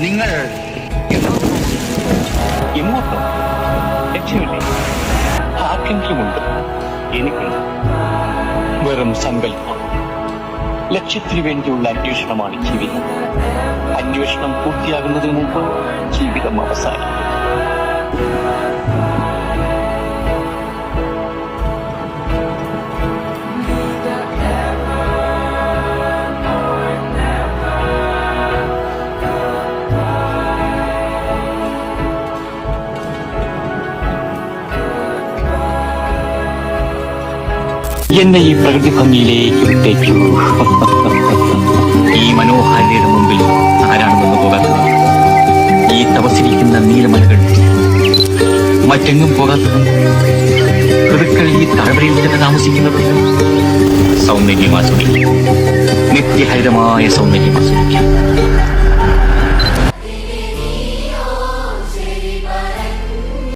നിങ്ങൾ എങ്ങോട്ടോ ലക്ഷ്യമില്ലേ? ആർക്കെങ്കിലുമുണ്ട്, എനിക്കുണ്ട്. വെറും സങ്കല്പം. ലക്ഷ്യത്തിനു വേണ്ടിയുള്ള അന്വേഷണമാണ് ജീവിതം. അന്വേഷണം പൂർത്തിയാകുന്നതിന് മുമ്പ് ജീവിതം അവസാനിക്കും. എന്നെ ഈ പ്രകൃതി ഭംഗിയിലേക്ക് വിട്ടേക്കൂ. ഈ മനോഹാരിയുടെ മുമ്പിൽ ആരാണ് നിന്ന് പോകാത്തത്? ഈ തപസ്സിരിക്കുന്ന നീലമലകൾ മറ്റെങ്ങും പോകാത്തത്? ഋതുക്കൾ ഈ താഴ്വരയിൽ തന്നെ താമസിക്കുന്നത്? സൗന്ദര്യമാസ്വദിക്കും, നിത്യഹരിതമായ സൗന്ദര്യമാസ്വദിക്കും.